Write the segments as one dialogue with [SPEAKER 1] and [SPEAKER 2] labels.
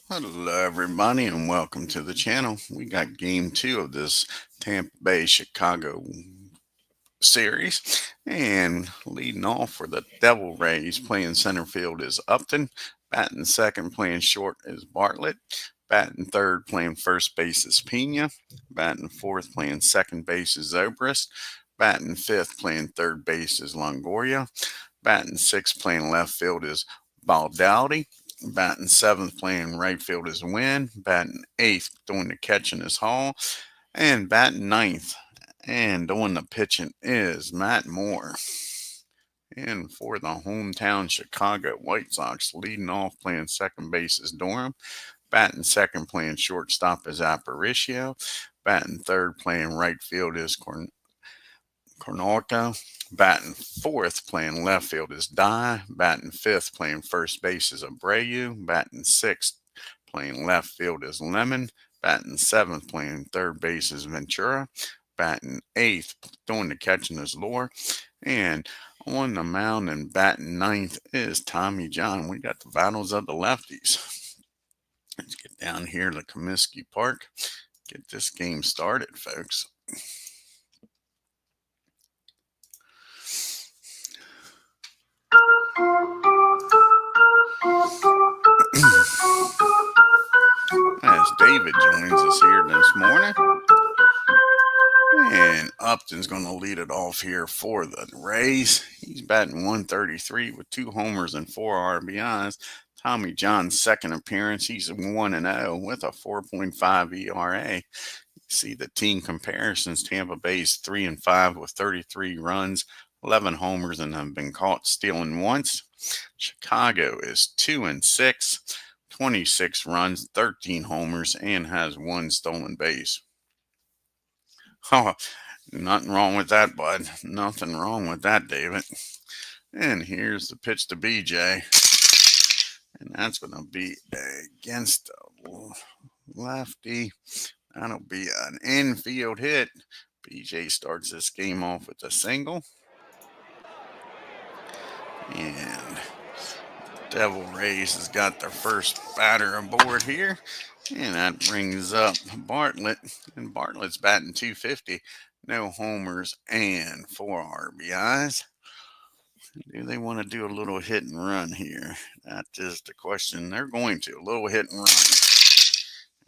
[SPEAKER 1] Hello, everybody, and welcome to the channel. We got game two of this Tampa Bay Chicago series. And leading off for the Devil Rays playing center field is Upton. Batting second playing short is Bartlett. Batting third playing first base is Pena. Batting fourth playing second base is Zobrist. Batting fifth playing third base is Longoria. Batting sixth playing left field is Baldowdy. Batting seventh playing right field is Wynn. Batting eighth doing the catching is Hall. And batting ninth and doing the pitching is Matt Moore. And for the hometown Chicago White Sox, leading off playing second base is Durham. Batting second playing shortstop is Aparicio. Batting third playing right field is Cornelco. Batting fourth playing left field is Dye. Batting fifth playing first base is Abreu. Batting sixth playing left field is Lemon. Batting seventh playing third base is Ventura. Batting eighth doing the catching is Lore. And on the mound and batting ninth is Tommy John. We got the battles of the lefties. Let's get down here to Comiskey Park. Get this game started, folks. As David joins us here this morning. And Upton's going to lead it off here for the Rays. He's batting 133 with 2 homers and 4 RBIs. Tommy John's second appearance, he's 1-0 with a 4.5 ERA. See the team comparisons. Tampa Bay's 3-5 with 33 runs, 11 homers, and have been caught stealing once. Chicago is 2-6, 26 runs, 13 homers, and has 1 stolen base. Oh, nothing wrong with that, bud. Nothing wrong with that, David. And here's the pitch to BJ. And that's going to be against the lefty. That'll be an infield hit. BJ starts this game off with a single. And Devil Rays has got their first batter aboard here. And that brings up Bartlett. And Bartlett's batting 250. No homers and 4 RBIs. Do they want to do a little hit and run here? That is the question. They're going to. A little hit and run.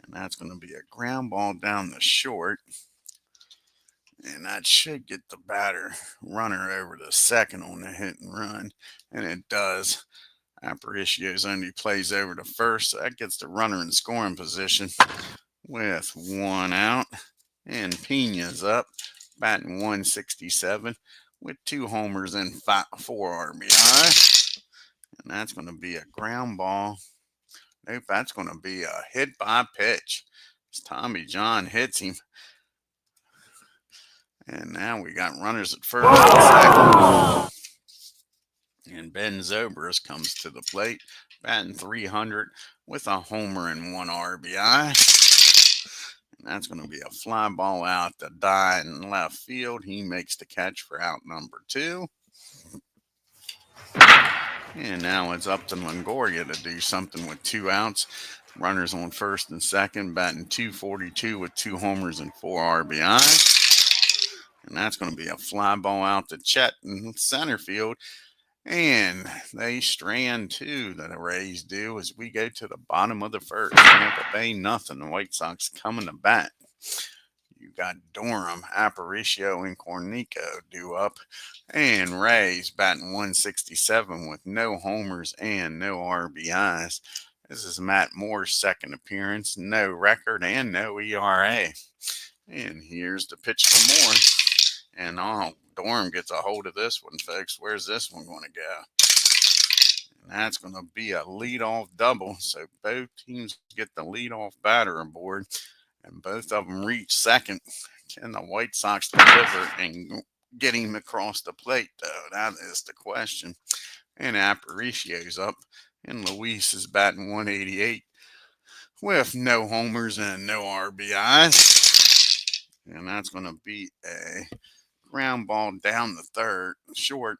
[SPEAKER 1] And that's going to be a ground ball down the short. And that should get the runner over to second on the hit and run. And it does. Aparicio's only plays over to first. So that gets the runner in scoring position with 1 out. And Pena's up, batting 167 with 2 homers and 4 RBI. And that's going to be a ground ball. Nope, that's going to be a hit by pitch. As Tommy John hits him. And now we got runners at first and second. And Ben Zobrist comes to the plate, batting 300 with a homer and 1 RBI. And that's going to be a fly ball out to Dye in left field. He makes the catch for out number 2. And now it's up to Longoria to do something with 2 outs. Runners on first and second, batting 242 with 2 homers and 4 RBI. And that's going to be a fly ball out to Chet in center field. And they strand 2, the Rays do, as we go to the bottom of the first. Tampa Bay nothing. The White Sox coming to bat. You got Durham, Aparicio, and Cornico due up. And Rays batting 167 with no homers and no RBIs. This is Matt Moore's second appearance. No record and no ERA. And here's the pitch for Moore. And Durham gets a hold of this one, folks. Where's this one going to go? And that's going to be a leadoff double. So both teams get the leadoff batter aboard. And both of them reach second. Can the White Sox deliver and get him across the plate, though? That is the question. And Aparicio's up. And Luis is batting 188 with no homers and no RBIs. And that's going to be a ground ball down the third, short.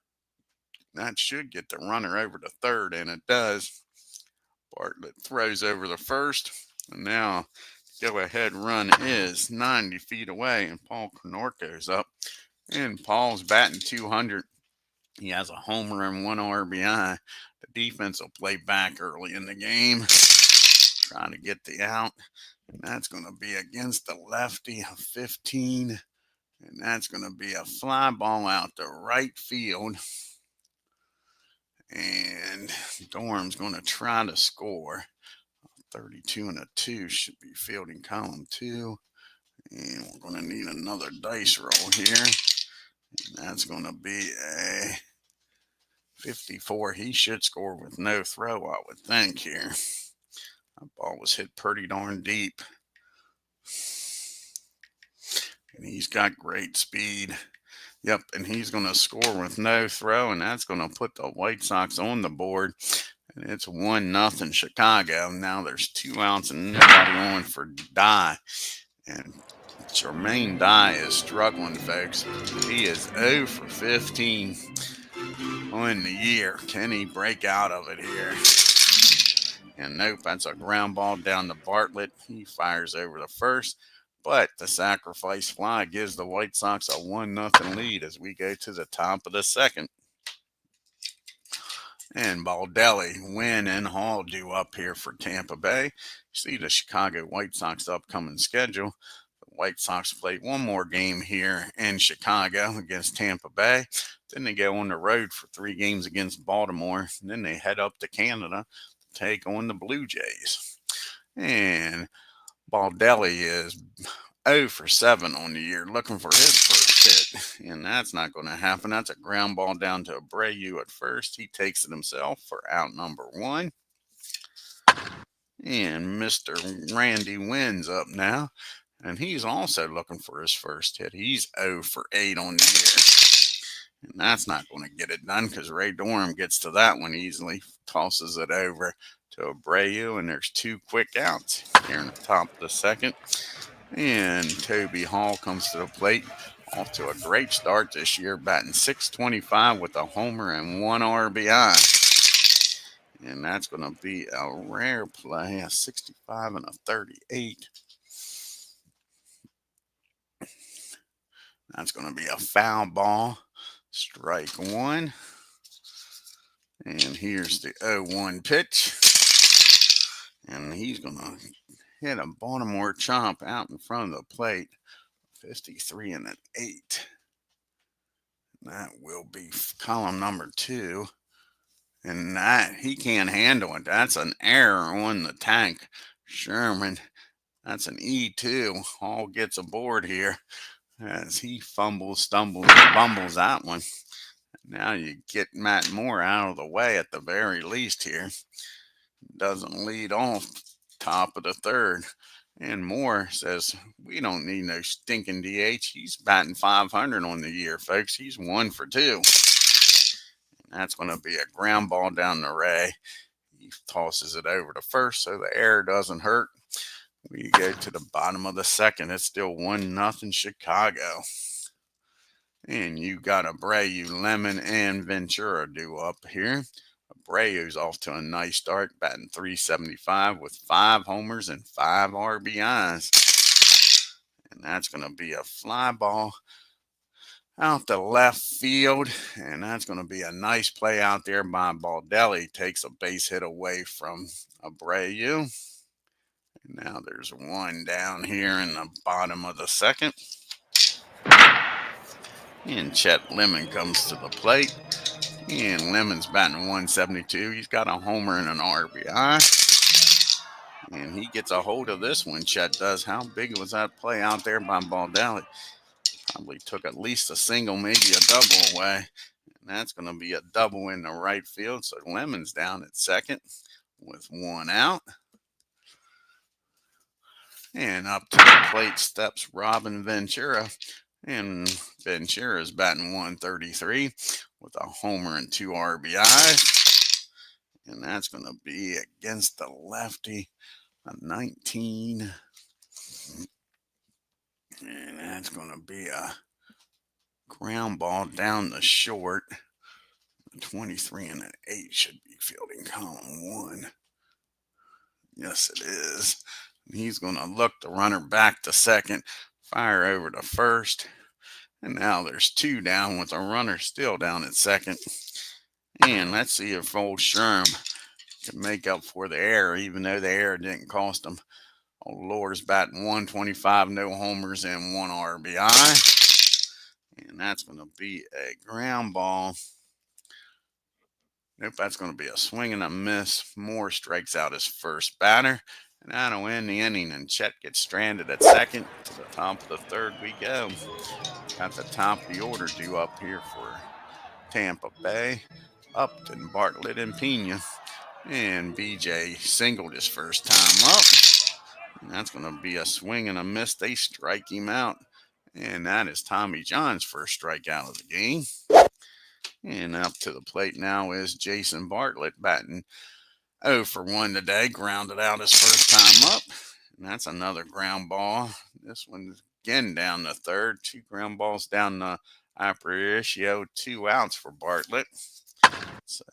[SPEAKER 1] That should get the runner over to third, and it does. Bartlett throws over the first. And now go-ahead run is 90 feet away, and Paul Konorko's up. And Paul's batting 200. He has a homer and 1 RBI. The defense will play back early in the game, trying to get the out. And that's going to be against the lefty, 15. And that's going to be a fly ball out to right field. And Dorm's going to try to score. 32 and a 2 should be fielding column 2. And we're going to need another dice roll here. And that's going to be a 54. He should score with no throw, I would think here. That ball was hit pretty darn deep. And he's got great speed. Yep, and he's going to score with no throw, and that's going to put the White Sox on the board. And it's 1-0 Chicago. Now there's 2 outs and nobody on for Dye. And Jermaine Dye is struggling, folks. He is 0 for 15 on the year. Can he break out of it here? And nope, that's a ground ball down to Bartlett. He fires over the first. But the sacrifice fly gives the White Sox a 1-0 lead as we go to the top of the second. And Baldelli, Wynn, and Hall due up here for Tampa Bay. See the Chicago White Sox upcoming schedule. The White Sox play one more game here in Chicago against Tampa Bay. Then they go on the road for 3 games against Baltimore. And then they head up to Canada to take on the Blue Jays. And Baldelli is 0 for 7 on the year, looking for his first hit. And that's not going to happen. That's a ground ball down to Abreu at first. He takes it himself for out number 1. And Mr. Randy Wynn's up now. And he's also looking for his first hit. He's 0 for 8 on the year. And that's not going to get it done because Ray Durham gets to that one easily. Tosses it over to Abreu, and there's 2 quick outs here in the top of the second. And Toby Hall comes to the plate, off to a great start this year, batting .625 with a homer and 1 RBI. And that's going to be a rare play, a 65 and a 38. That's going to be a foul ball, strike 1. And here's the 0-1 pitch. And he's going to hit a Baltimore chomp out in front of the plate. 53 and an 8. That will be column number 2. And that, he can't handle it. That's an error on the tank. Sherman, that's an E2. Hall gets aboard here as he fumbles, stumbles, and bumbles that one. Now you get Matt Moore out of the way at the very least here. Doesn't lead off top of the third. And Moore says, we don't need no stinking DH. He's batting .500 on the year, folks. He's 1 for 2. And that's going to be a ground ball down the Ray. He tosses it over to first so the error doesn't hurt. We go to the bottom of the second. It's still 1-0 Chicago. And you got Abreu, Lemon, and Ventura due up here. Abreu's off to a nice start, batting .375 with 5 homers and 5 RBIs. And that's going to be a fly ball out to left field. And that's going to be a nice play out there by Baldelli. Takes a base hit away from Abreu. And now there's 1 down here in the bottom of the second. And Chet Lemon comes to the plate. And Lemon's batting .172. He's got a homer and an RBI. And he gets a hold of this one, Chet does. How big was that play out there by Baldelli? Probably took at least a single, maybe a double away. And that's going to be a double in the right field. So Lemon's down at second with 1 out. And up to the plate steps Robin Ventura. And Ventura's batting .133 with a homer and 2 RBIs. And that's going to be against the lefty, a 19. And that's going to be a ground ball down the short. 23 and an 8 should be fielding column 1. Yes, it is. He's going to look the runner back to second, fire over to first. And now there's two down with a runner still down at second. And let's see if old Sherm can make up for the error, even though the error didn't cost him. Old Lore's batting 125, no homers and 1 RBI. And that's going to be a ground ball. Nope, that's going to be a swing and a miss. Moore strikes out his first batter. And that'll end the inning, and Chet gets stranded at second. To the top of the third we go. Got the top of the order due up here for Tampa Bay. Upton, Bartlett, and Pena. And BJ singled his first time up. And that's going to be a swing and a miss. They strike him out. And that is Tommy John's first strikeout of the game. And up to the plate now is Jason Bartlett batting 0 for 1 today. Grounded out his first time up. And that's another ground ball. This one's again down the third. 2 ground balls down the Appa, 2 outs for Bartlett. So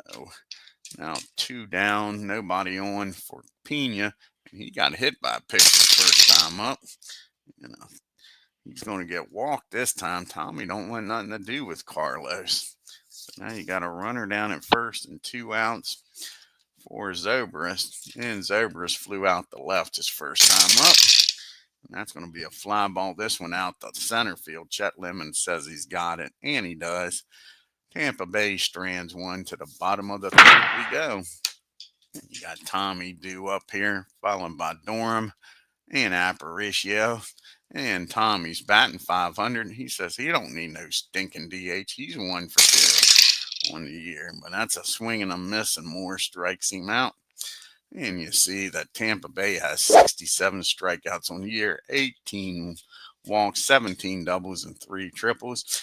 [SPEAKER 1] now 2 down, nobody on for Pena. And he got hit by a pitcher first time up. You know, he's going to get walked this time. Tommy don't want nothing to do with Carlos. So now you got a runner down at first and 2 outs for Zobrist. And Zobrist flew out the left his first time up. And that's going to be a fly ball. This one out the center field. Chet Lemon says he's got it, and he does. Tampa Bay strands one to the bottom of the third we go. You got Tommy due up here, followed by Durham and Aparicio. And Tommy's batting 500. He says he don't need no stinking DH. He's 1 for 2 on the year. But that's a swing and a miss, and Moore strikes him out. And you see that Tampa Bay has 67 strikeouts on the year, 18 walks, 17 doubles, and 3 triples.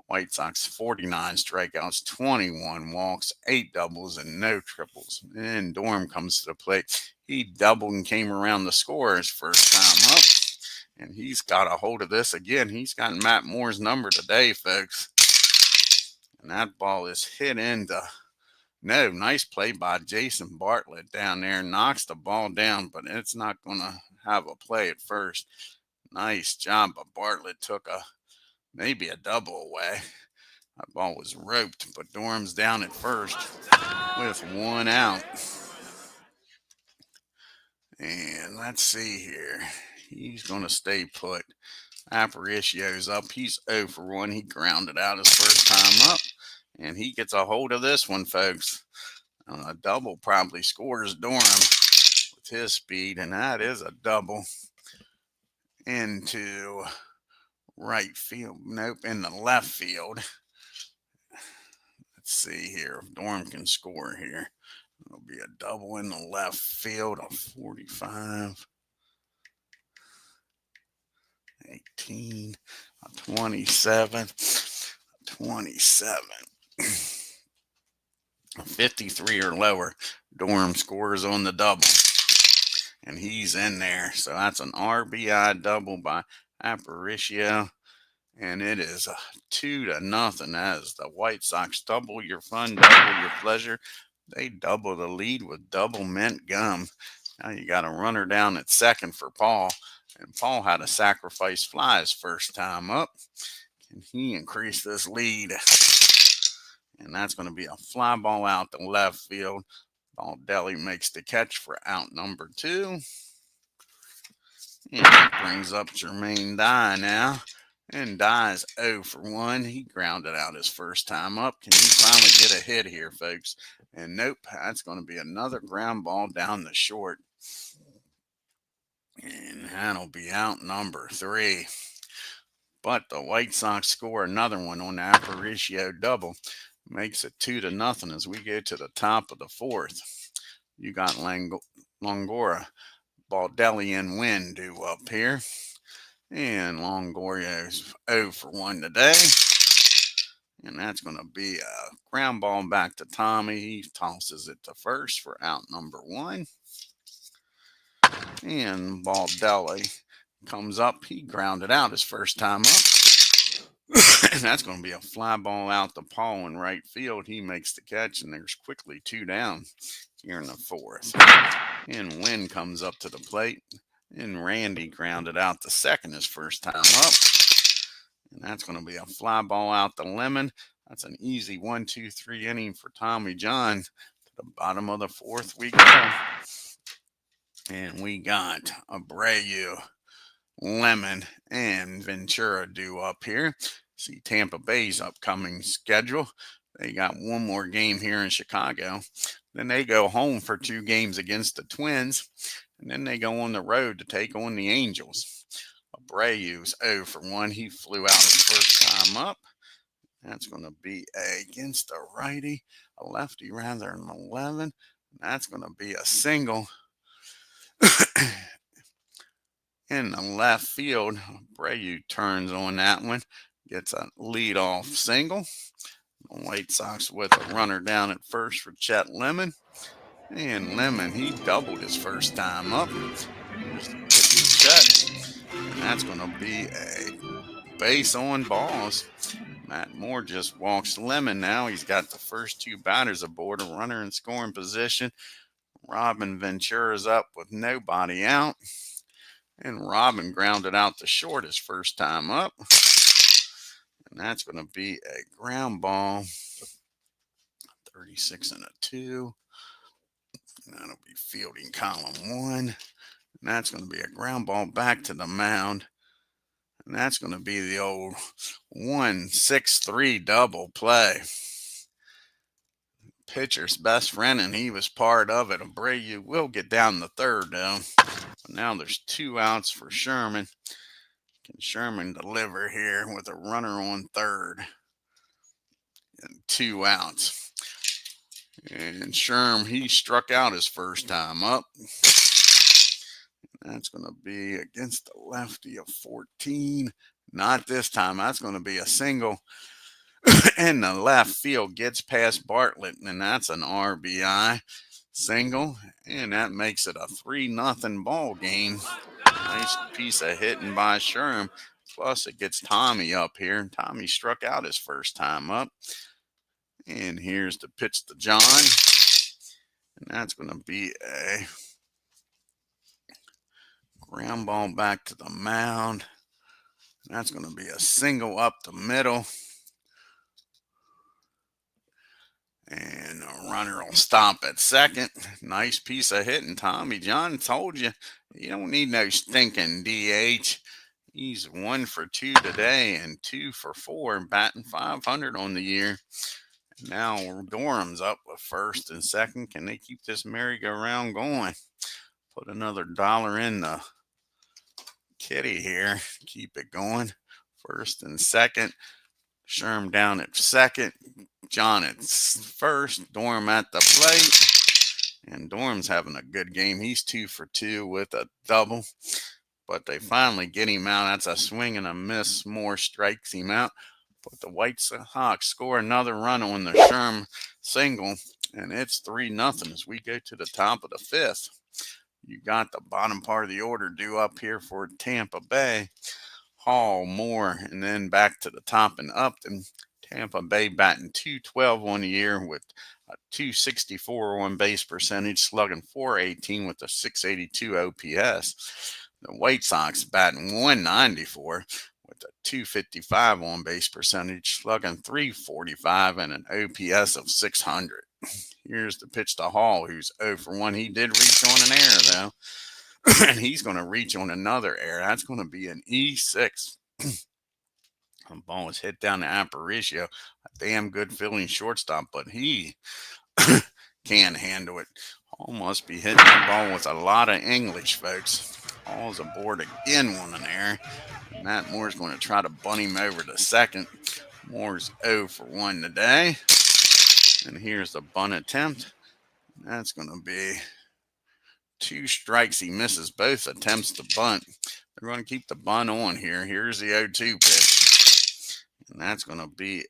[SPEAKER 1] White Sox 49 strikeouts, 21 walks, 8 doubles, and no triples. And Dorm comes to the plate. He doubled and came around to score his first time up. And he's got a hold of this again. He's got Matt Moore's number today, folks. And that ball is hit into... No, nice play by Jason Bartlett down there. Knocks the ball down, but it's not going to have a play at first. Nice job, but Bartlett took maybe a double away. That ball was roped, but Dorm's down at first with 1 out. And let's see here. He's going to stay put. Aparicio's up. He's 0 for 1. He grounded out his first time up. And he gets a hold of this one, folks. A double probably scores Durham with his speed, and that is a double into right field. Nope, in the left field. Let's see here if Durham can score here. It'll be a double in the left field of 45, 18, 27, 27. 53 or lower. Durham scores on the double. And he's in there. So that's an RBI double by Aparicio. And it is 2-0 as the White Sox double your fun, double your pleasure. They double the lead with double mint gum. Now you got a runner down at second for Paul. And Paul had a sacrifice fly his first time up. Can he increase this lead? And that's going to be a fly ball out the left field. Baldelli makes the catch for out number 2. And that brings up Jermaine Dye now. And Dye's 0 for 1. He grounded out his first time up. Can he finally get a hit here, folks? And nope, that's going to be another ground ball down the short. And that'll be out number 3. But the White Sox score another one on the Aparicio double. Makes it 2-0 as we go to the top of the 4th. You got Longoria, Baldelli, and Wynn due up here. And Longoria's 0 for 1 today. And that's going to be a ground ball back to Tommy. He tosses it to first for out number 1. And Baldelli comes up. He grounded out his first time up. And that's going to be a fly ball out to Paul in right field. He makes the catch, and there's quickly 2 down here in the 4th. And Wynn comes up to the plate. And Randy grounded out the second his first time up. And that's going to be a fly ball out the lemon. That's an easy 1-2-3 inning for Tommy John. To the bottom of the fourth we go. And we got Abreu, Lemon, and Ventura due up here. See Tampa Bay's upcoming schedule. They got one more game here in Chicago. Then they go home for 2 games against the Twins. And then they go on the road to take on the Angels. Abreu's 0 for 1. He flew out his first time up. That's going to be against a righty, a lefty rather, an 11. That's going to be a single. In the left field, Abreu turns on that one, gets a leadoff single. The White Sox with a runner down at first for Chet Lemon. And Lemon, he doubled his first time up. Chet. And that's going to be a base on balls. Matt Moore just walks Lemon now. He's got the first 2 batters aboard, a runner in scoring position. Robin Ventura's up with nobody out. And Robin grounded out the short his first time up. And that's going to be a ground ball. 36 and a 2. And that'll be fielding column 1. And that's going to be a ground ball back to the mound. And that's going to be the old 1-6-3 double play. Pitcher's best friend, and he was part of it. Abreu will get down the third, though. But now there's 2 outs for Sherman. Can Sherman deliver here with a runner on third? And 2 outs. And Sherm, he struck out his first time up. That's going to be against the lefty of 14. Not this time. That's going to be a single. And the left field gets past Bartlett, and that's an RBI single. And that makes it a 3-0 ball game. Nice piece of hitting by Sherm. Plus, it gets Tommy up here. And Tommy struck out his first time up. And here's the pitch to John. And that's going to be a ground ball back to the mound. And that's going to be a single up the middle. And a runner will stop at second. Nice piece of hitting. Tommy John told you, you don't need no stinking DH. He's 1 for 2 today and 2 for 4, batting .500 on the year. And now Durham's up with first and second. Can they keep this merry-go-round going? Put another $1 in the kitty here. Keep it going. First and second. Sherm down at second. John at first. Durham at the plate. And Durham's having a good game. He's 2 for 2 with a double. But they finally get him out. That's a swing and a miss. Moore strikes him out. But the White Sox score another run on the Sherm single. And it's 3-0 as we go to the top of the 5th. You got the bottom part of the order due up here for Tampa Bay. Hall, Moore, and then back to the top and Upton. Tampa Bay batting .212 on the year with a .264 on base percentage, slugging .418 with a .682 OPS. The White Sox batting .194 with a .255 on base percentage, slugging .345 and an OPS of .600. Here's the pitch to Hall, who's 0 for 1. He did reach on an error, though. And he's going to reach on another error. That's going to be an E6. The ball was hit down to Aparicio. A damn good filling shortstop, but he can't handle it. Hall must be hitting the ball with a lot of English, folks. Hall's aboard again on an error. Matt Moore's going to try to bunt him over to second. Moore's 0 for 1 today. And here's the bunt attempt. That's going to be 2 strikes. He misses both attempts to bunt. They're going to keep the bunt on here. Here's the 0-2 pitch. And that's going to be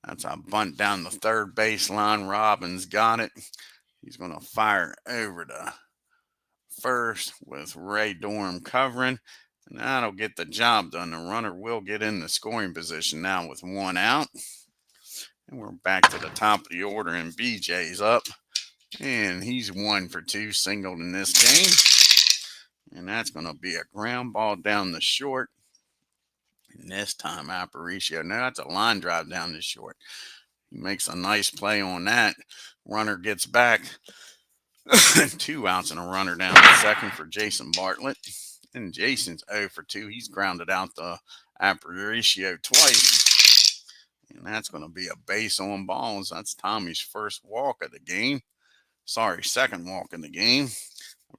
[SPEAKER 1] that's a bunt down the third baseline. Robbins got it. He's going to fire over to first with Ray Durham covering. And that'll get the job done. The runner will get in the scoring position now with 1 out. And we're back to the top of the order, and BJ's up. And he's 1 for 2 singled in this game. And that's going to be a ground ball down the short. And this time, Aparicio. No, that's a line drive down the short. He makes a nice play on that. Runner gets back. 2 outs and a runner down the second for Jason Bartlett. And Jason's 0 for 2. He's grounded out the Aparicio twice. And that's going to be a base on balls. That's Tommy's first walk of the game. Sorry, second walk in the game.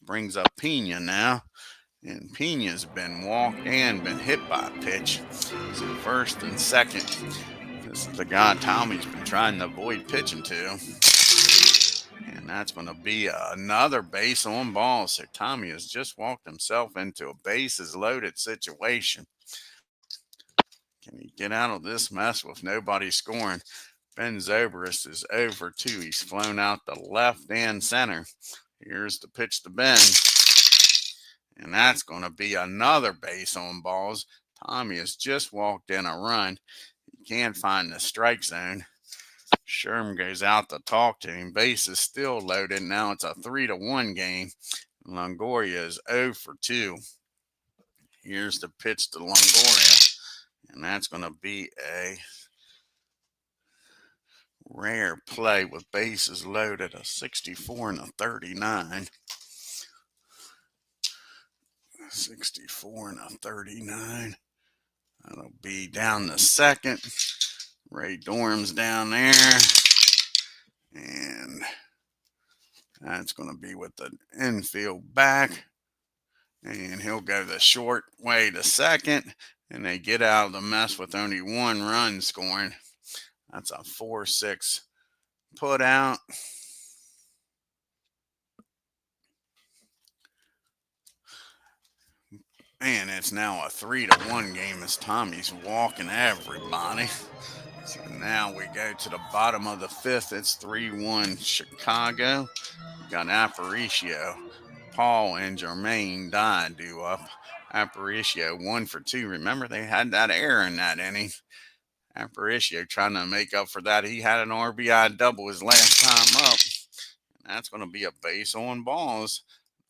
[SPEAKER 1] Brings up Pena now. And Pena's been walked and been hit by a pitch. So first and second. This is the guy Tommy's been trying to avoid pitching to. And that's going to be another base on balls. So Tommy has just walked himself into a bases loaded situation. Can he get out of this mess with nobody scoring? Ben Zobrist is 0 for 2. He's flown out the left and center. Here's the pitch to Ben. And that's going to be another base on balls. Tommy has just walked in a run. He can't find the strike zone. Sherm goes out to talk to him. Base is still loaded. Now it's a 3-1 game. Longoria is 0 for 2. Here's the pitch to Longoria. And that's going to be a rare play with bases loaded, a 64 and a 39. 64 and a 39. That'll be down the second. Ray Dorm's down there. And that's going to be with the infield back. And he'll go the short way to second. And they get out of the mess with only 1 run scoring. That's a 4-6 put out. And it's now a 3-1 game as Tommy's walking everybody. So now we go to the bottom of the 5th. It's 3-1 Chicago. We got Aparicio, Paul, and Jermaine Dye due up. Aparicio 1 for 2. Remember, they had that error in that inning. Aparicio trying to make up for that. He had an RBI double his last time up. And that's going to be a base on balls.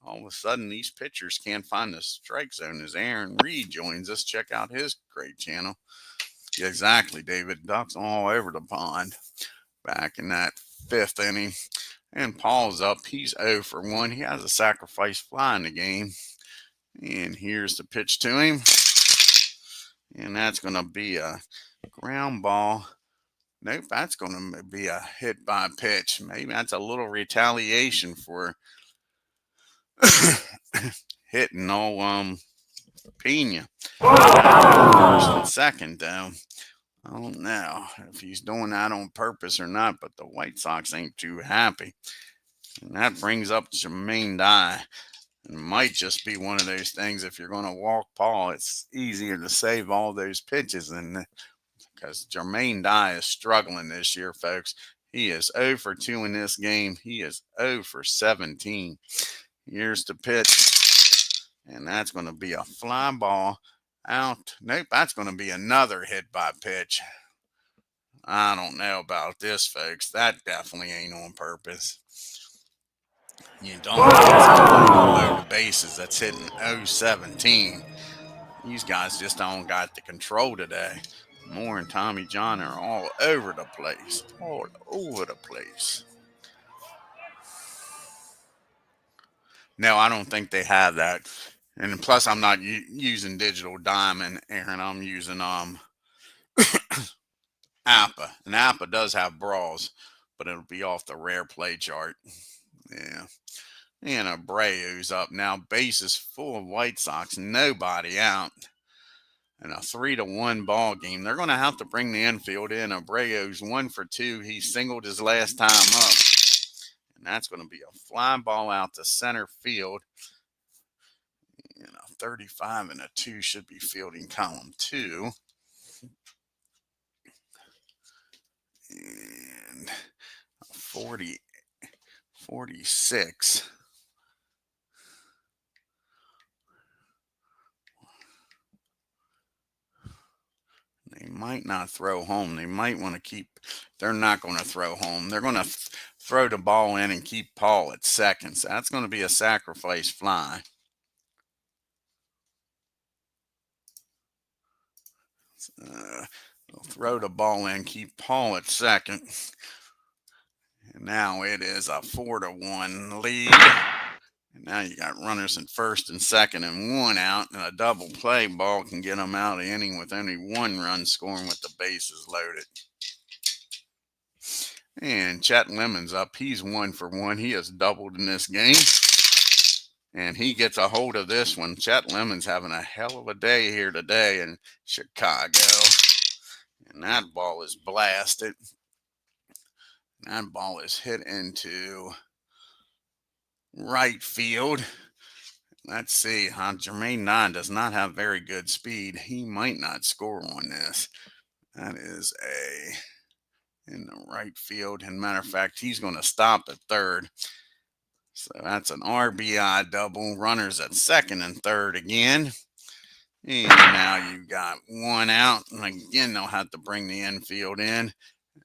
[SPEAKER 1] All of a sudden, these pitchers can't find the strike zone as Aaron Reed joins us. Check out his great channel. Yeah, exactly, David. Ducks all over the pond back in that 5th inning. And Paul's up. He's 0 for 1. He has a sacrifice fly in the game. And here's the pitch to him. And that's going to be a ground ball. Nope, that's going to be a hit by pitch. Maybe that's a little retaliation for hitting old Pena. First and second, though. I don't know if he's doing that on purpose or not, but the White Sox ain't too happy. And that brings up Jermaine Dye. It might just be one of those things, if you're going to walk Paul, it's easier to save all those pitches than because Jermaine Dye is struggling this year, folks. He is 0 for 2 in this game. He is 0 for 17. Here's the pitch. And that's going to be a fly ball out. Nope, that's going to be another hit by pitch. I don't know about this, folks. That definitely ain't on purpose. You don't get somebody to load the bases that's hitting 0-17. These guys just don't got the control today. Moore and Tommy John are all over the place. All over the place. No, I don't think they have that. And plus, I'm not using Digital Diamond, Aaron. I'm using Apba. And Apba does have brawls, but it'll be off the rare play chart. Yeah. And Abreu's up now. Base is full of White Sox. Nobody out. And a 3-1 ball game. They're going to have to bring the infield in. Abreu's 1 for 2. He singled his last time up. And that's going to be a fly ball out to center field. And a 35 and a 2 should be fielding column 2. And 46. They might not throw home. They might want to keep. They're not going to throw home. They're going to throw the ball in and keep Paul at second. So that's going to be a sacrifice fly. They'll throw the ball in, keep Paul at second. And now it is a 4-1 lead. And now you got runners in first and second and one out. And a double play ball can get them out of the inning with only one run scoring with the bases loaded. And Chet Lemon's up. He's 1 for 1. He has doubled in this game. And he gets a hold of this one. Chet Lemon's having a hell of a day here today in Chicago. And that ball is blasted. That ball is hit into right field. Let's see. Jermaine Nine does not have very good speed. He might not score on this. That is in the right field. And matter of fact, he's going to stop at third. So that's an RBI double. Runners at second and third again. And now you got one out. And again, they'll have to bring the infield in.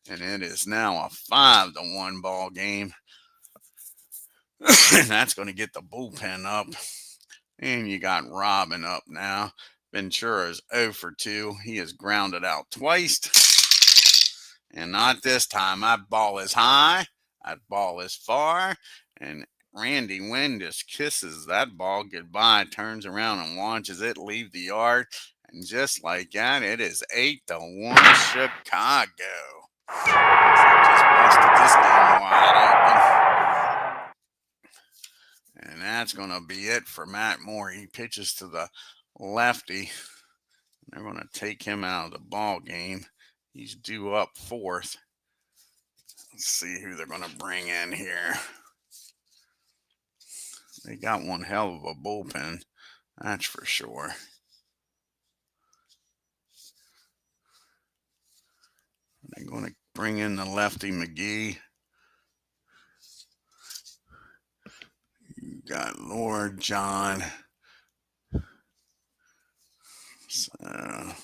[SPEAKER 1] And it is now a 5-1 ball game. And that's going to get the bullpen up. And you got Robin up now. Ventura's 0 for 2. He is grounded out twice. And not this time. That ball is high. That ball is far. And Randy Wynn just kisses that ball goodbye, turns around and watches it leave the yard. And just like that, it is 8-1 Chicago. So just busted this game wide open. And that's going to be it for Matt Moore. He pitches to the lefty. They're going to take him out of the ball game. He's due up fourth. Let's see who they're going to bring in here. They got one hell of a bullpen, that's for sure. They're going to bring in the lefty McGee. You got Lord John. So I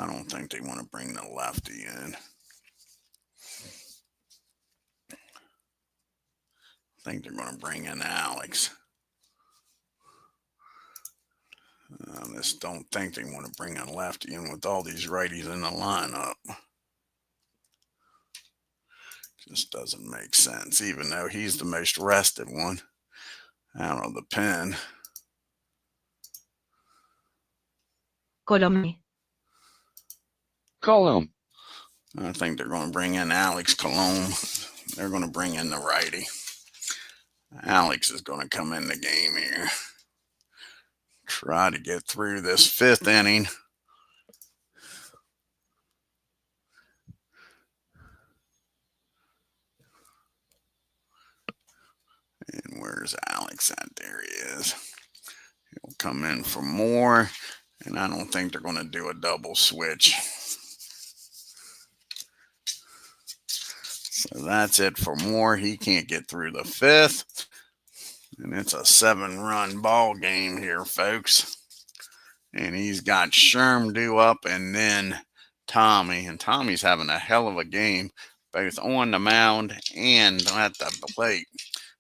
[SPEAKER 1] don't think they want to bring the lefty in. I think they're going to bring in Alex. I just don't think they want to bring a lefty in with all these righties in the lineup. Just doesn't make sense, even though he's the most rested one out of the pen.
[SPEAKER 2] Colomé.
[SPEAKER 3] Colomé.
[SPEAKER 1] I think they're going to bring in Alex Colomé. They're going to bring in the righty. Alex is going to come in the game here. Try to get through this fifth inning. And where's Alex at? There he is. He'll come in for Moore. And I don't think they're going to do a double switch. So that's it for Moore. He can't get through the fifth. And it's a 7-run ball game here, folks. And he's got Sherm due up and then Tommy. And Tommy's having a hell of a game, both on the mound and at the plate.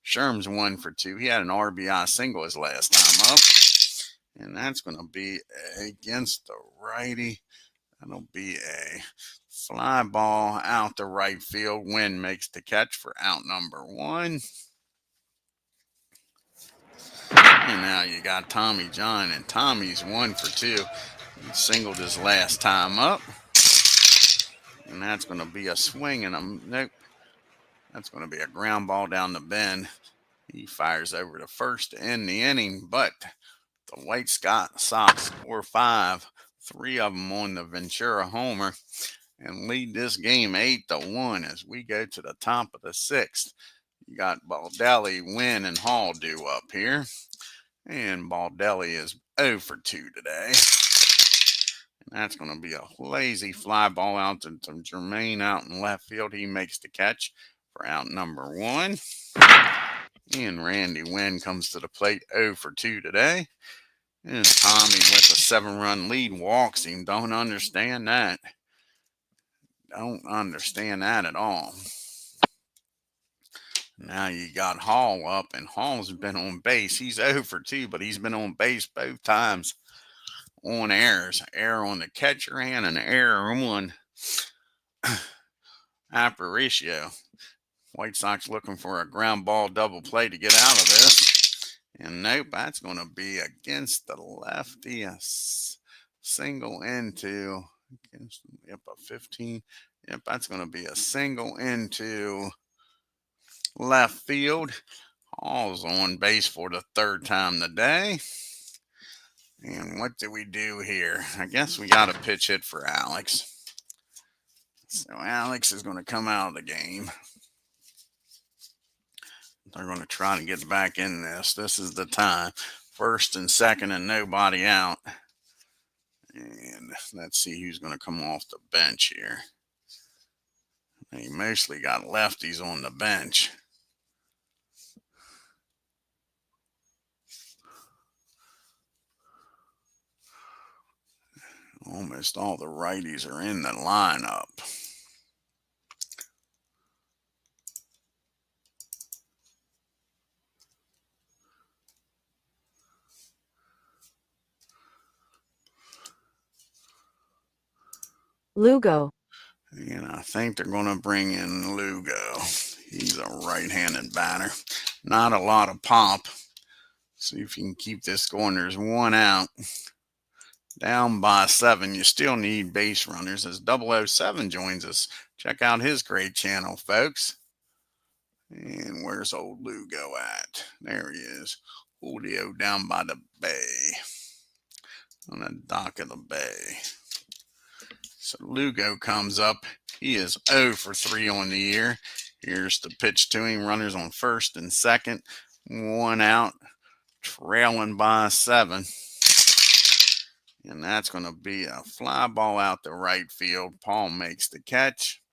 [SPEAKER 1] Sherm's 1 for 2. He had an RBI single his last time up. And that's going to be against the righty. That'll be a fly ball out the right field. Wynn makes the catch for out number 1. And now you got Tommy John, and Tommy's 1 for 2. He singled his last time up. And that's going to be a swing and a nope. That's going to be a ground ball down the bend. He fires over to first to end the inning, but the White Sox score 5, 3 of them on the Ventura homer, and lead this game 8-1 as we go to the top of the 6th. You got Baldelli, Wynn, and Hall due up here. And Baldelli is 0 for 2 today. And that's going to be a lazy fly ball out to Jermaine out in left field. He makes the catch for out number 1. And Randy Wynn comes to the plate 0 for 2 today. And Tommy with a 7-run lead walks him. Don't understand that. Don't understand that at all. Now you got Hall up, and Hall's been on base. He's 0 for 2, but he's been on base both times on errors. Error on the catcher and an error on Aparicio. White Sox looking for a ground ball double play to get out of this. And nope, that's going to be against the lefty. A single into, against, yep, a 15. Yep, that's going to be a single into left field. Hall's on base for the 3rd time today. And what do we do here? I guess we got a pitch hit for Alex. So Alex is going to come out of the game. They're going to try to get back in this. This is the time. 1st and 2nd and nobody out. And let's see who's going to come off the bench here. They mostly got lefties on the bench. Almost all the righties are in the lineup.
[SPEAKER 2] Lugo.
[SPEAKER 1] And I think they're going to bring in Lugo. He's a right-handed batter. Not a lot of pop. See if you can keep this going. There's 1 out. Down by 7. You still need base runners as 007 joins us. Check out his great channel, folks. And where's old Lugo at? There he is. Julio down by the bay. On the dock of the bay. So Lugo comes up. He is 0 for 3 on the year. Here's the pitch to him. Runners on 1st and 2nd. 1 out. Trailing by 7. And that's going to be a fly ball out the right field. Paul makes the catch.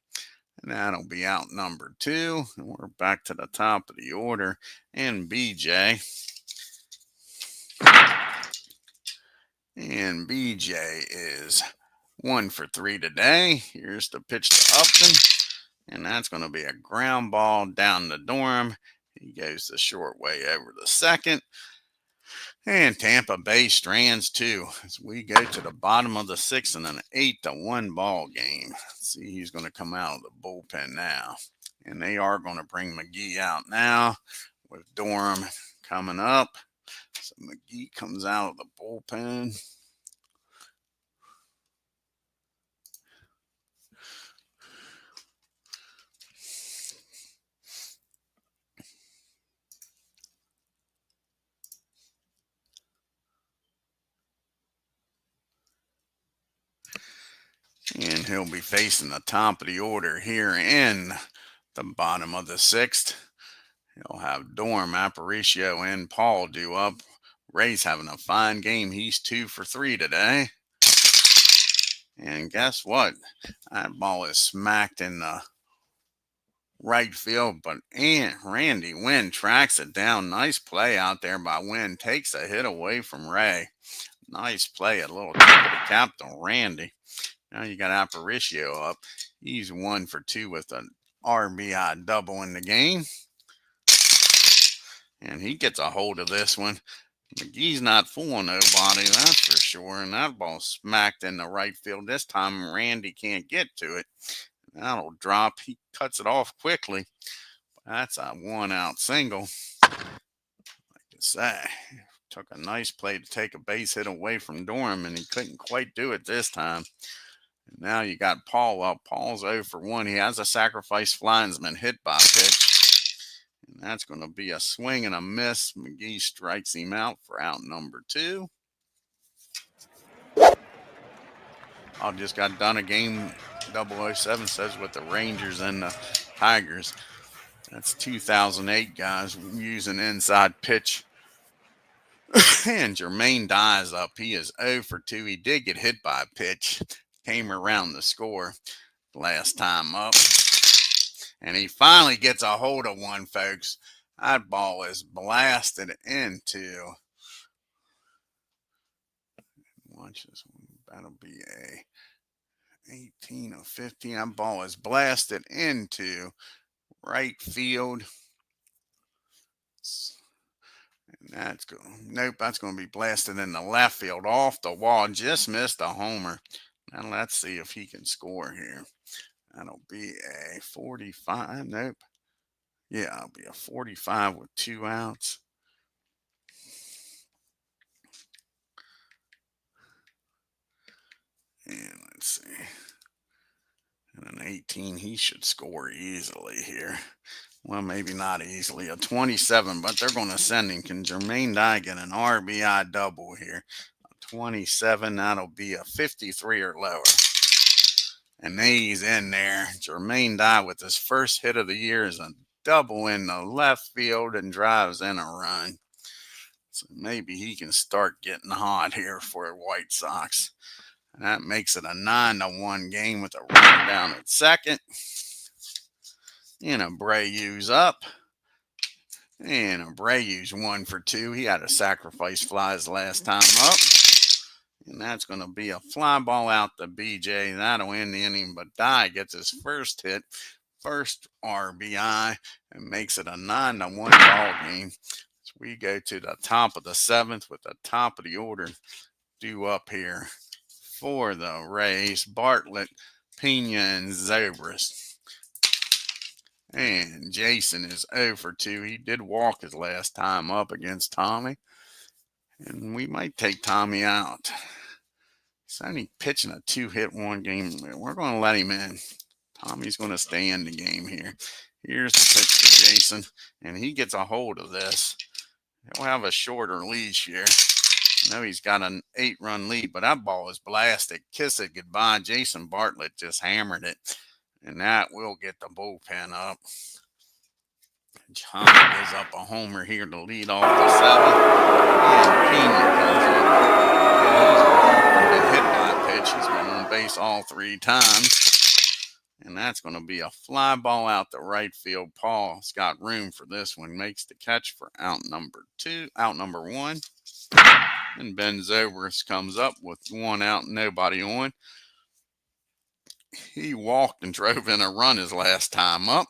[SPEAKER 1] And that'll be out number 2. And we're back to the top of the order. And BJ. And BJ is 1 for 3 today. Here's the pitch to Upton. And that's going to be a ground ball down the dorm. He goes the short way over the 2nd. And Tampa Bay strands 2 as we go to the bottom of the 6th in an 8-1 ball game. Let's see who's going to come out of the bullpen now. And they are going to bring McGee out now with Dorm coming up. So McGee comes out of the bullpen. And he'll be facing the top of the order here in the bottom of the 6th. He'll have Dorm, Aparicio, and Paul due up. Ray's having a fine game. He's 2 for 3 today. And guess what? That ball is smacked in the right field, but Randy Wynn tracks it down. Nice play out there by Wynn. Takes a hit away from Ray. Nice play. A little tip of the cap to Randy. Now you got Aparicio up. He's 1 for 2 with an RBI double in the game. And he gets a hold of this one. McGee's not fooling nobody, that's for sure. And that ball smacked in the right field. This time Randy can't get to it. That'll drop. He cuts it off quickly. That's a 1-out single. Like I say, took a nice play to take a base hit away from Dorham, and he couldn't quite do it this time. And now you got Paul up. Paul's 0 for 1. He has a sacrifice flyman's hit by pitch. And that's going to be a swing and a miss. McGee strikes him out for out number 2. I just got done a game. 007 says with the Rangers and the Tigers. That's 2008 guys using inside pitch. And Jermaine Dye's up. He is 0 for 2. He did get hit by a pitch. Came around the score last time up. And he finally gets a hold of one, folks. That ball is blasted into Watch this one. That'll be a 18 or 15. That ball is blasted into right field. And that's going. Nope, that's going to be blasted in the left field off the wall. Just missed a homer. Now let's see if he can score here. That'll be a 45. Nope. Yeah, it'll be a 45 with 2 outs. And let's see. And an 18, he should score easily here. Well, maybe not easily. A 27, but they're going to send him. Can Jermaine Dye get an RBI double here? A 27, that'll be a 53 or lower. And he's in there. Jermaine Dye with his first hit of the year is a double in the left field and drives in a run. So maybe he can start getting hot here for White Sox. And that makes it a 9-1 game with a runner down at second. And Abreu's up. And Abreu's 1 for 2. He had a sacrifice fly his last time up. And that's going to be a fly ball out to BJ. That'll end the inning. But Dye gets his first hit, first RBI, and makes it a 9-1 ball game. So we go to the top of the 7th with the top of the order due up here for the Rays. Bartlett, Pena, and Zobrist. And Jason is 0 for 2. He did walk his last time up against Tommy. And we might take Tommy out. He's only pitching a 2-hit 1 game. We're going to let him in. Tommy's going to stay in the game here. Here's the pitch to Jason. And he gets a hold of this. He'll have a shorter leash here. I know he's got an 8-run lead, but that ball is blasted. Kiss it goodbye. Jason Bartlett just hammered it. And that will get the bullpen up. John gives up a homer here to lead off the 7th. And Pena comes in. And he's walked and been hit by a pitch. He's been on base all 3 times. And that's going to be a fly ball out the right field. Paul's got room for this one. Makes the catch for out number 1. And Ben Zobrist comes up with 1 out, nobody on. He walked and drove in a run his last time up.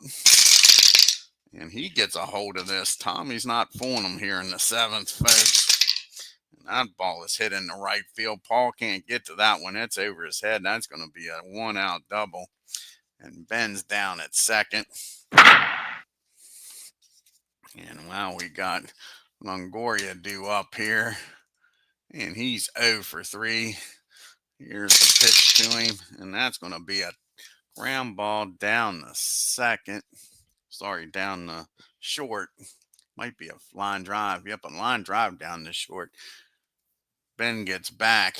[SPEAKER 1] And he gets a hold of this. Tommy's not fooling him here in the 7th, folks. And that ball is hit in the right field. Paul can't get to that one. It's over his head. That's going to be a 1-out double. And Ben's down at second. And wow, we got Longoria due up here. And he's 0 for 3. Here's the pitch to him. And that's going to be a ground ball down the second. Down the short. Might be a line drive. Yep, a line drive down the short. Ben gets back.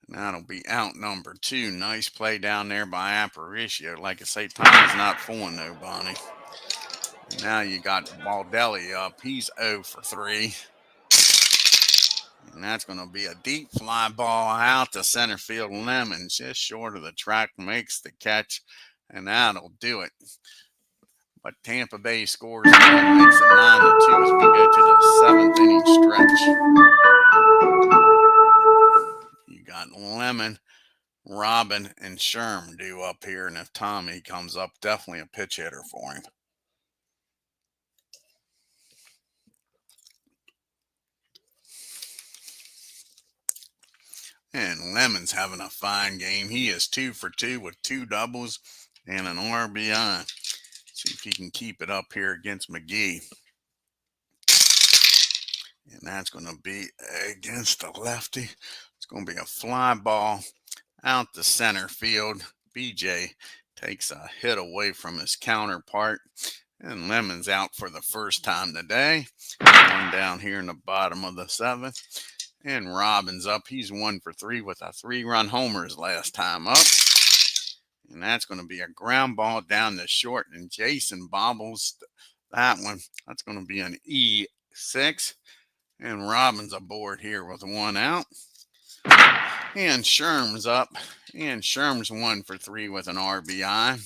[SPEAKER 1] And that'll be out number 2. Nice play down there by Aparicio. Like I say, Tommy's not fooling nobody. And now you got Baldelli up. He's 0 for 3. And that's going to be a deep fly ball out to center field. Lemon just short of the track makes the catch. And that'll do it. But Tampa Bay scores again, makes it 9-2 as we go to the 7th inning stretch. You got Lemon, Robin, and Sherm due up here. And if Tommy comes up, definitely a pitch hitter for him. And Lemon's having a fine game. He is 2 for 2 with 2 doubles and an RBI. See if he can keep it up here against McGee. And that's going to be against the lefty. It's going to be a fly ball out the center field. BJ takes a hit away from his counterpart. And Lemon's out for the first time today. One down here in the bottom of the 7th. And Robin's up. He's 1 for 3 with a 3-run homer his last time up. And that's going to be a ground ball down the short. And Jason bobbles that one. That's going to be an E6. And Robin's aboard here with 1 out. And Sherm's up. And Sherm's 1 for 3 with an RBI.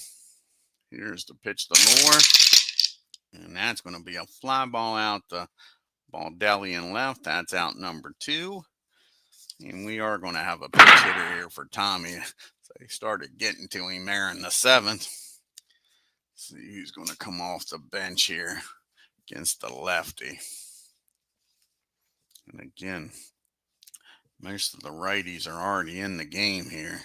[SPEAKER 1] Here's the pitch to Moore. And that's going to be a fly ball out to Baldelli and left. That's out number 2. And we are going to have a pinch hitter here for Tommy. So he started getting to him there in the 7th. See who's going to come off the bench here against the lefty. And again, most of the righties are already in the game here.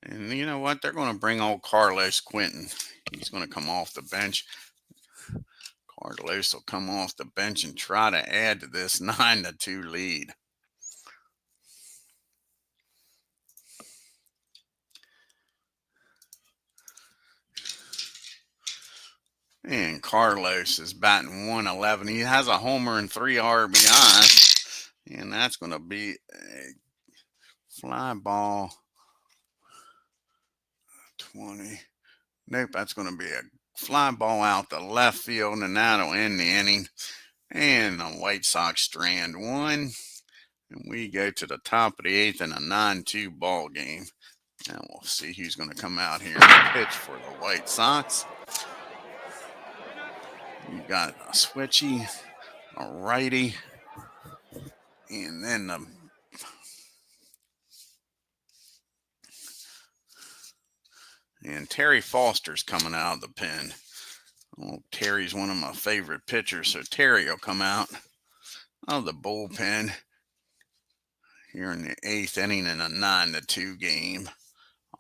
[SPEAKER 1] And you know what? They're going to bring old Carlos Quentin. He's going to come off the bench. Carlos will come off the bench and try to add to this 9-2 lead. And Carlos is batting 111. He has a homer and 3 RBIs. And that's going to be a fly ball 20. Nope, that's going to be a fly ball out the left field, and that'll end the inning. And the White Sox strand 1. And we go to the top of the 8th in a 9-2 ball game. Now we'll see who's going to come out here and pitch for the White Sox. You got a switchy, a righty, and then and Terry Foster's coming out of the pen. Oh, Terry's one of my favorite pitchers, so Terry will come out of the bullpen here in the 8th inning in a 9-2 game.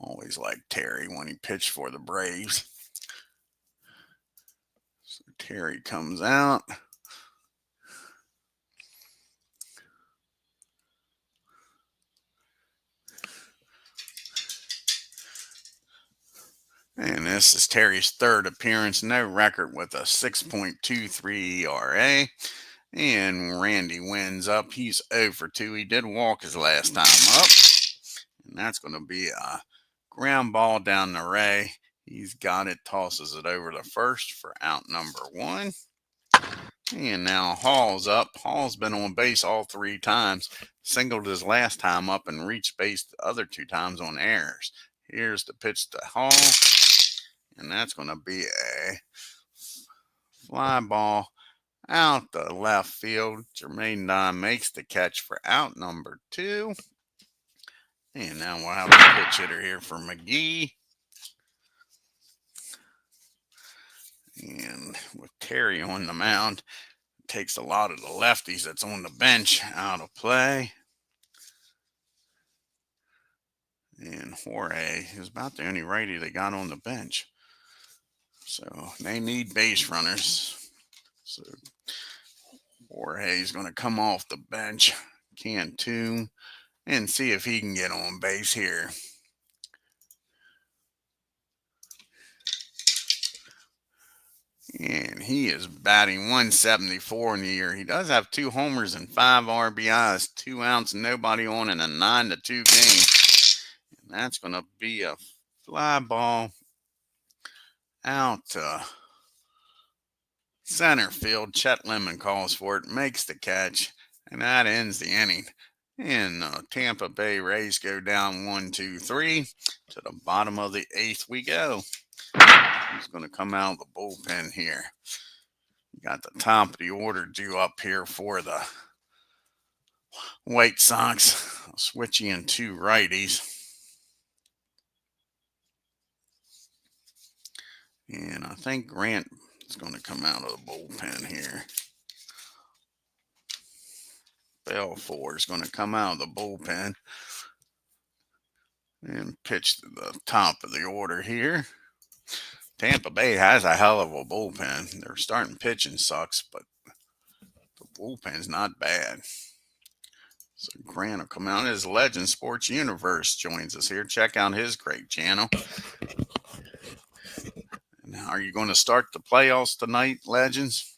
[SPEAKER 1] Always liked Terry when he pitched for the Braves. So Terry comes out. And this is Terry's 3rd appearance. No record with a 6.23 ERA. And Randy wins up. He's 0 for 2. He did walk his last time up. And that's going to be a ground ball down the Ray. He's got it, tosses it over to first for out number 1. And now Hall's up. Hall's been on base all 3 times. Singled his last time up and reached base the other 2 times on errors. Here's the pitch to Hall. And that's going to be a fly ball out the left field. Jermaine Don makes the catch for out number 2. And now we'll have a pitch hitter here for McGee. And with Terry on the mound, it takes a lot of the lefties that's on the bench out of play. And Jorge is about the only righty they got on the bench. So they need base runners. So Jorge's going to come off the bench, Cantu, and see if he can get on base here. And he is batting 174 in the year. He does have 2 homers and 5 RBIs, 2 outs, nobody on in a 9-2 game. And that's going to be a fly ball out center field. Chet Lemon calls for it, makes the catch, and that ends the inning. And Tampa Bay Rays go down 1-2-3 to the bottom of the 8th we go. He's going to come out of the bullpen here. You got the top of the order due up here for the White Sox. Switching in 2 righties. And I think Grant is going to come out of the bullpen here. Belfour is going to come out of the bullpen and pitch to the top of the order here. Tampa Bay has a hell of a bullpen. Their starting pitching sucks, but the bullpen's not bad. So Grant will come out. His Legend Sports Universe joins us here. Check out his great channel. Now, are you going to start the playoffs tonight, Legends?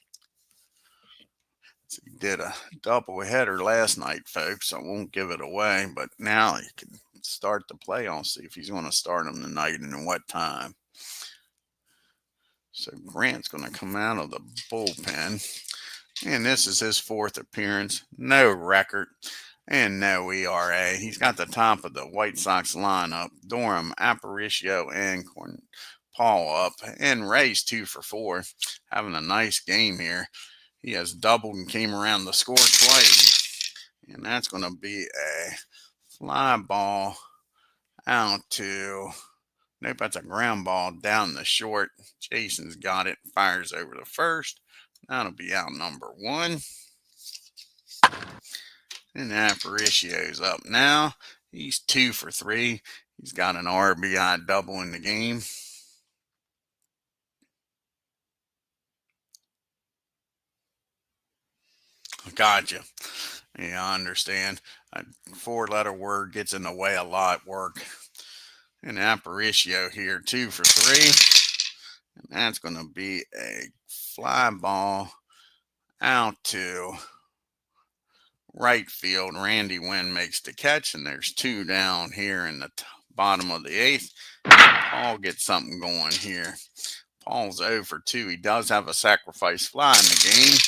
[SPEAKER 1] So he did a double header last night, folks. I won't give it away, but now you can start the playoffs. See if he's going to start them tonight and at what time. So Grant's going to come out of the bullpen. And this is his 4th appearance. No record and no ERA. He's got the top of the White Sox lineup. Durham, Aparicio, and Paul up. And Ray's 2 for 4. Having a nice game here. He has doubled and came around to score twice. And that's going to be a fly ball out to, nope, that's a ground ball down the short. Jason's got it, fires over the first. That'll be out number 1. And Aparicio's up now. He's 2 for 3. He's got an RBI double in the game. Gotcha. Yeah, I understand. A 4-letter word gets in the way a lot work. And Aparicio here, 2 for 3. And that's going to be a fly ball out to right field. Randy Wynn makes the catch, and there's 2 down here in the bottom of the 8th. Paul gets something going here. Paul's 0 for 2. He does have a sacrifice fly in the game,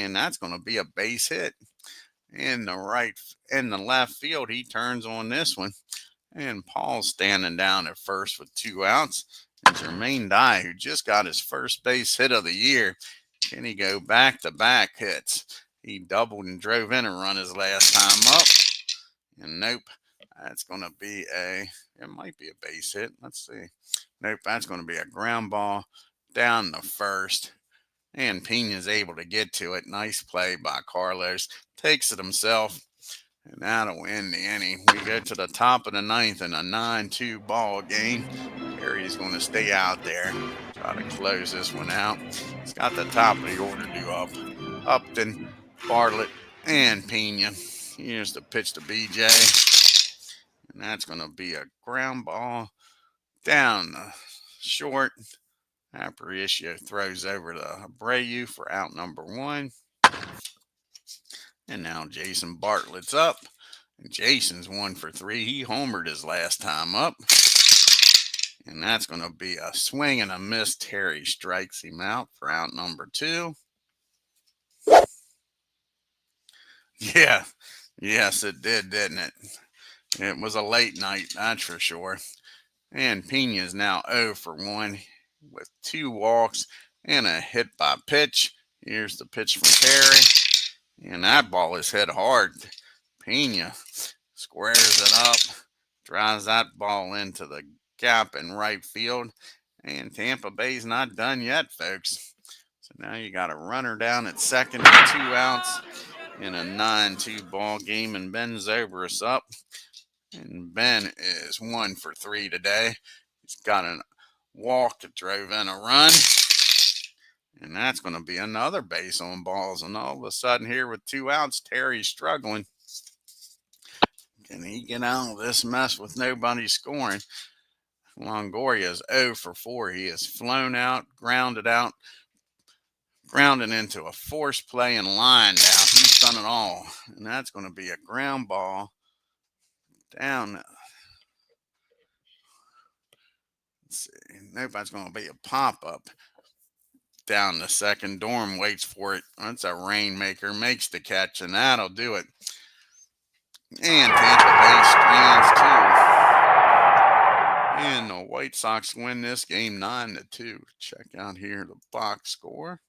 [SPEAKER 1] and that's going to be a base hit. In the left field, he turns on this one, and Paul's standing down at first with 2 outs. And Jermaine Dye, who just got his first base hit of the year, can he go back-to-back hits? He doubled and drove in a run his last time up. And nope, that's going to be it might be a base hit. Let's see. Nope, that's going to be a ground ball down the first. And Pena's able to get to it. Nice play by Carlos. Takes it himself. And that'll end the inning. We go to the top of the 9th in a 9-2 ball game. Perry's going to stay out there. Try to close this one out. He's got the top of the order due up. Upton, Bartlett, and Pena. Here's the pitch to BJ. And that's going to be a ground ball down the short. Aparicio throws over to Abreu for out number 1. And now Jason Bartlett's up. And Jason's 1 for 3. He homered his last time up. And that's going to be a swing and a miss. Terry strikes him out for out number 2. Yeah. Yes, it did, didn't it? It was a late night, that's for sure. And Pena is now 0 for 1 with 2 walks and a hit by pitch. Here's the pitch from Terry. And that ball is hit hard. Pena squares it up, drives that ball into the gap in right field. And Tampa Bay's not done yet, folks. So now you got a runner down at second and 2 outs in a 9-2 ball game. And Ben Zobrist up. And Ben is 1 for 3 today. He's got a walk that drove in a run. And that's going to be another base on balls. And all of a sudden here with 2 outs, Terry's struggling. Can he get out of this mess with nobody scoring? Longoria is 0 for 4. He has flown out, grounded into a force play and lined out. He's done it all. And that's going to be a ground ball down. Let's see. Nope, that's going to be a pop-up down the second. Dorm waits for it. That's a rainmaker. Makes the catch, and that'll do it. And Tampa Bay strands 2. And the White Sox win this game 9-2. Check out here the box score.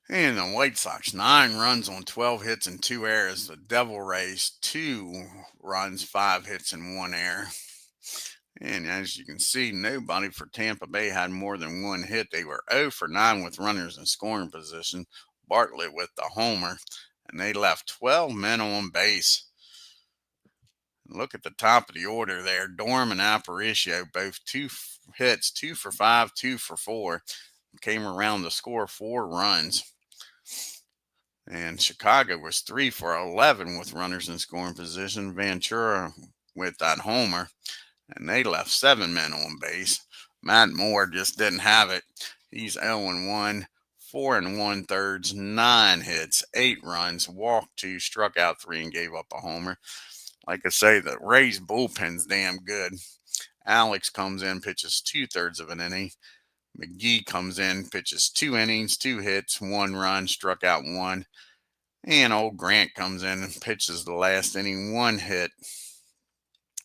[SPEAKER 1] And the White Sox, 9 runs on 12 hits and 2 errors. The Devil Rays, 2 runs, 5 hits and 1 error. And as you can see, nobody for Tampa Bay had more than 1 hit. They were 0 for 9 with runners in scoring position. Bartlett with the homer. And they left 12 men on base. Look at the top of the order there. Dorm and Aparicio, both 2 hits, 2 for 5, 2 for 4. Came around to score 4 runs. And Chicago was 3 for 11 with runners in scoring position. Ventura with that homer. And they left 7 men on base. Matt Moore just didn't have it. He's 0-1, 4 1/3, 9 hits, 8 runs, walked 2, struck out 3, and gave up a homer. Like I say, the Rays bullpen's damn good. Alex comes in, pitches 2/3 of an inning. McGee comes in, pitches 2 innings, 2 hits, 1 run, struck out 1. And old Grant comes in and pitches the last inning, 1 hit.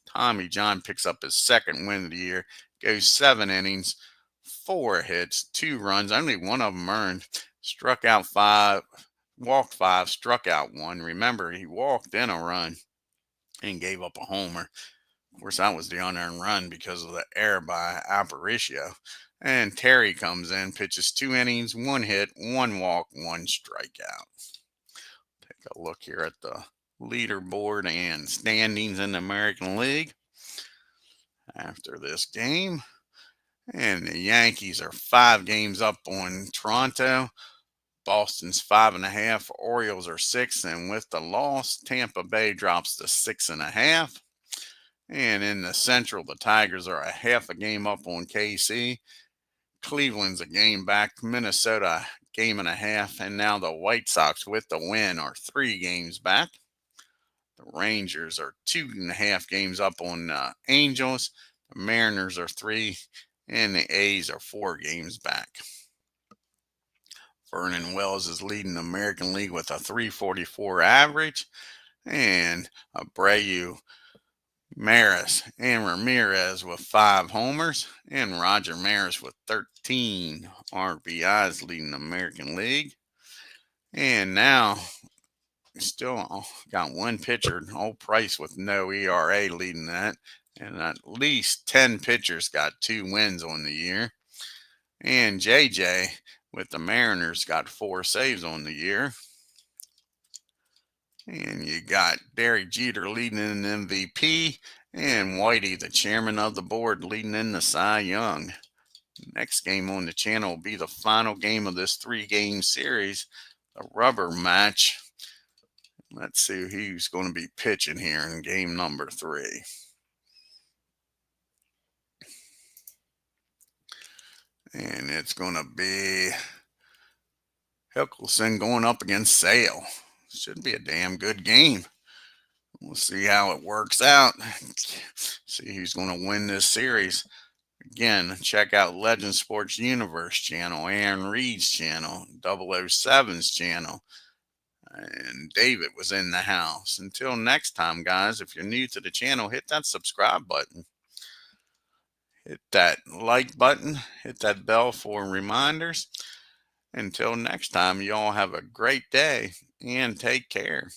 [SPEAKER 1] Tommy John picks up his second win of the year, goes 7 innings, 4 hits, 2 runs, only one of them earned, struck out 5, walked 5, struck out 1. Remember, he walked in a run and gave up a homer. Of course, that was the unearned run because of the error by Aparicio. And Terry comes in, pitches 2 innings, 1 hit, 1 walk, 1 strikeout. Take a look here at the leaderboard and standings in the American League after this game. And the Yankees are 5 games up on Toronto. Boston's 5.5. Orioles are 6. And with the loss, Tampa Bay drops to 6.5. And in the Central, the Tigers are a half a game up on KC. Cleveland's a game back. Minnesota, game and a half. And now the White Sox, with the win, are 3 games back. The Rangers are 2.5 games up on the Angels. The Mariners are 3. And the A's are 4 games back. Vernon Wells is leading the American League with a .344 average. And Abreu, Maris, and Ramirez with 5 homers, and Roger Maris with 13 RBIs leading the American League. And now, still got one pitcher, old Price with no ERA leading that, and at least 10 pitchers got 2 wins on the year. And JJ with the Mariners got 4 saves on the year. And you got Derek Jeter leading in MVP, and Whitey, the chairman of the board, leading in the Cy Young. Next game on the channel will be the final game of this 3-game series, the rubber match. Let's see who's going to be pitching here in game number 3. And it's going to be Hickelson going up against Sale. Should be a damn good game. We'll see how it works out. See who's going to win this series. Again, check out Legend Sports Universe channel, Aaron Reed's channel, 007's channel, and David was in the house. Until next time, guys, if you're new to the channel, hit that subscribe button. Hit that like button. Hit that bell for reminders. Until next time, y'all have a great day and take care.